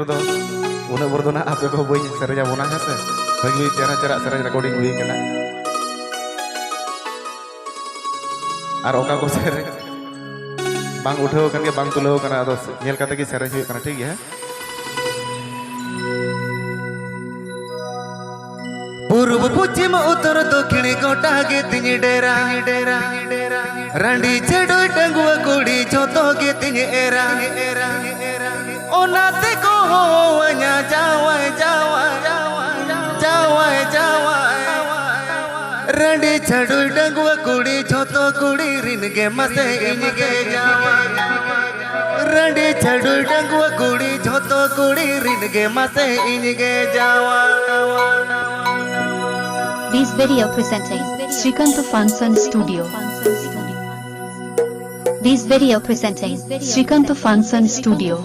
मात्र दो उन बरदो ना आपे को बई सेरेजा बोना है से बगी चेहरा चेहरा सेरेज रिकॉर्डिंग हुई कना और ओका को सेरे बांग उठाओ करके बांग तुलाओ कना अदो नेल काते की सेरेज हुई कना ठीक है पूर्व पश्चिम उत्तर दक्षिण गोटा गे तिनी डेरा रंडी चेडोय डंगुआ कुड़ी जोतो गे तिनी एरा ओनाते को होवanya जावाय रंडी चेडोय डंगुआ कुड़ी जोतो कुड़ी रिन गे मसे इन गे जावाय रंडी चेडोय डंगुआ कुड़ी जोतो कुड़ी रिन गे मसे इन गे जावाय This video presenting Srikanta Fansan Studio. This video presenting Srikanta Fansan Studio.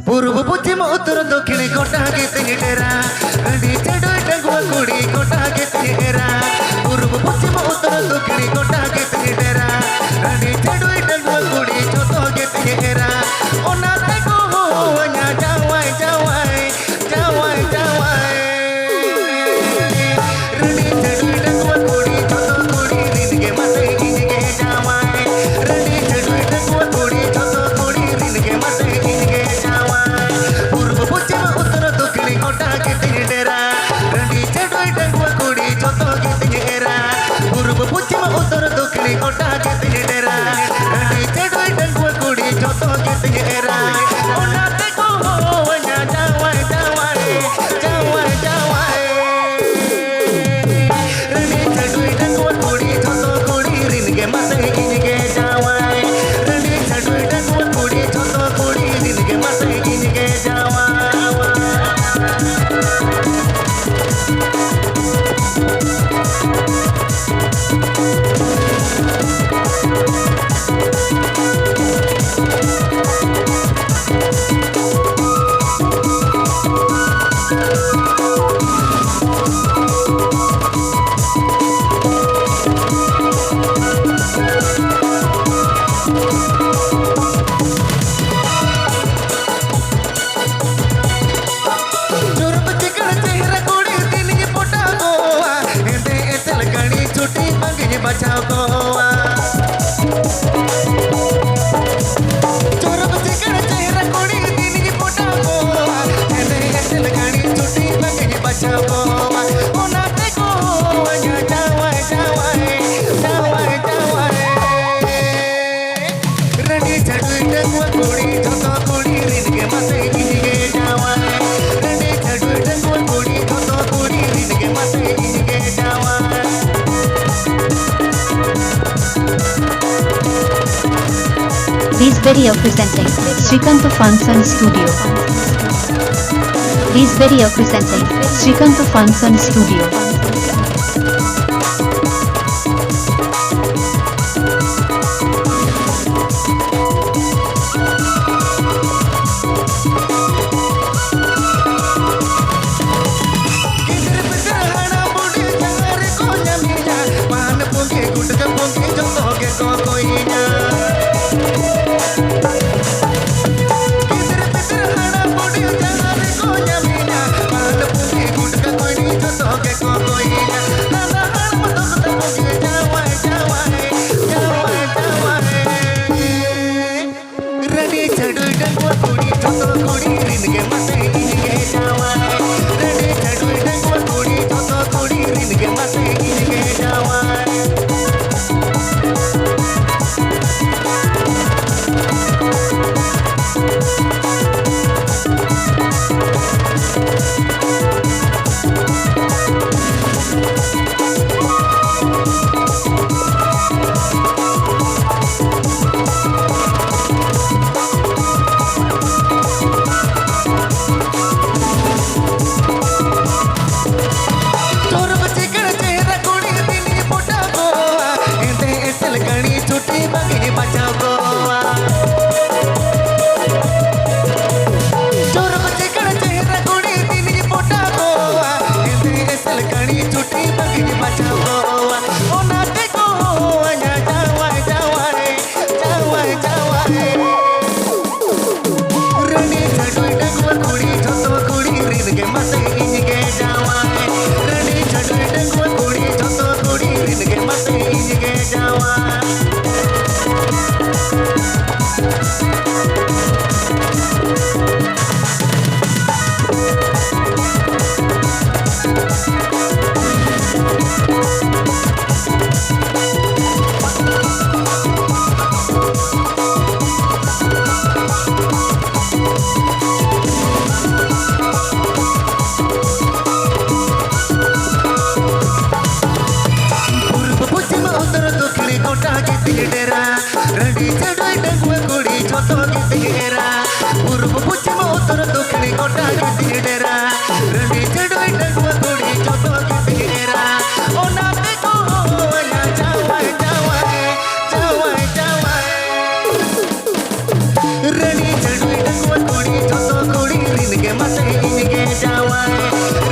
पूर्व पश्चिम उत्तर दक्षिण गोटा गे तिनी डेरा रंडी चेडोय डंगुआ कुड़ी गोटा गे तिनी एरा पूर्व पश्चिम उत्तर दक्षिण गोटा गे तिनी डेरा रंडी चेडोय डंगुआ कुड़ी जोतो गे तिनी एरा ओनाते को होवanya जावाय उत्तर दक्षिण गोटा के तिनी डेरा रंडी चेडोय डंगुआ कुड़ी जोतो के तिनी एरा ओनाते को होवanya जावाय रंडी चेडोय डंगुआ कुड़ी जोतो कुड़ी रिन गे मसे इन गे जावाय रंडी चेडोय डंगुआ कुड़ी जोतो कुड़ी रिन गे मसे इन गे जावाय बचाओ गोवा चोर बच्चे कड़े चेहरा कोड़ी दिन की पोटा गोवा ऐसे ऐसे लगानी छुट्टी लगनी बचाओ गोवा ओनाते को होवanya जावाय रंडी चेडोय डंगुआ कुड़ी जोतो कुड़ी रिन गे मसे इन गे जावाय रंडी चेडोय डंगुआ कुड़ी जोतो कुड़ी रिन गे मसे इन गे जावाय This video presenting Srikanta Fansan Studio. This video presenting Srikanta Fansan Studio. जावाई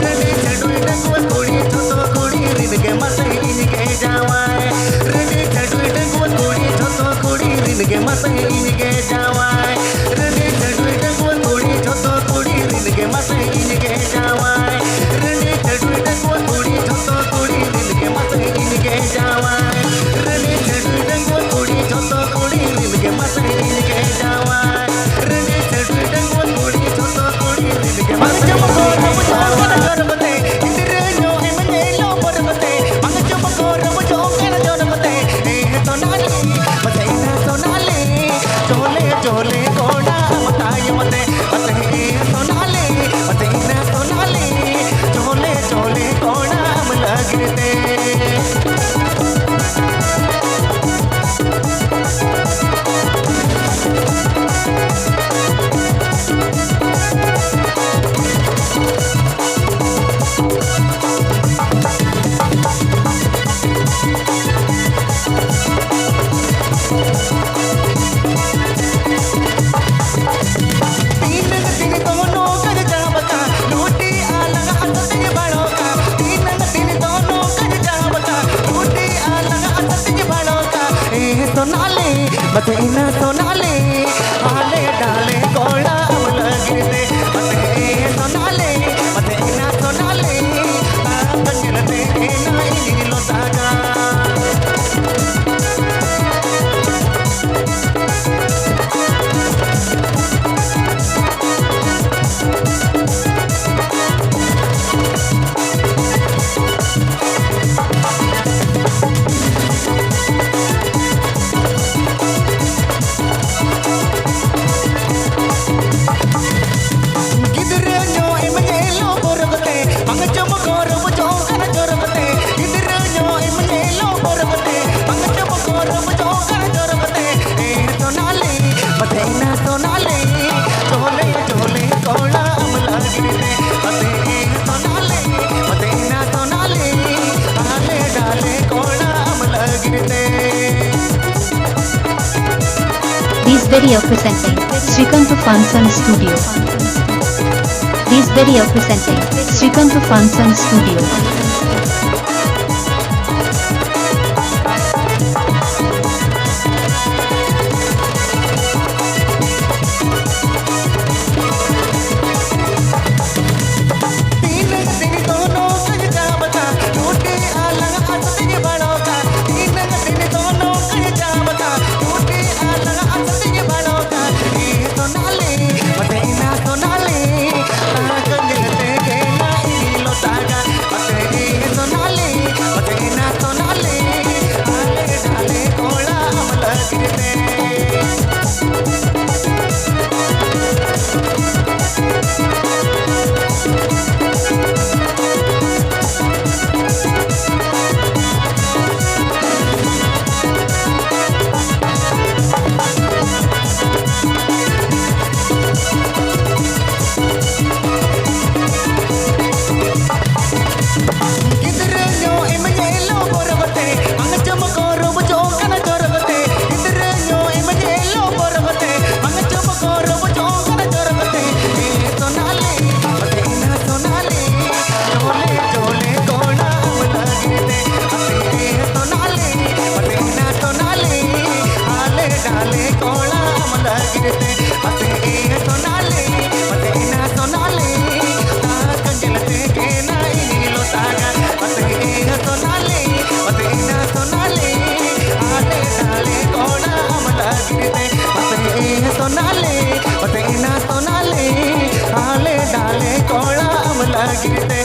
रेडी चडुई डंगुआ कुड़ी छोटो कुड़ी रिन के मते इनके जावाई रेडी चडुई डंगुआ कुड़ी छोटो कुड़ी रिन के मते इनके जावाई रेडी चडुई डंगुआ कुड़ी छोटो कुड़ी रिन के मते इनके जावाई रेडी चडुई डंगुआ कुड़ी छोटो कुड़ी रिन के मते इनके जावाई रेडी चडुई डंगुआ कुड़ी छोटो कुड़ी रिन के मते इनके जावाई रेडी चडुई डंगुआ कुड़ी छोटो कुड़ी रिन के मते चोले कोड़ा मताय मते मते सोनाले मते ना सोनाले चोले चोले कोड़ा लगते सोनाले मते ना सोनाले हाले डाले कोड़ा लगते मते सोनाले मते ना सोनाले कंजलते ना इलो saga This video presenting Srikanta Fansan Studio. This video presenting Srikanta Fansan Studio. सोनाले हाले डाले कोड़ा अमला गिरते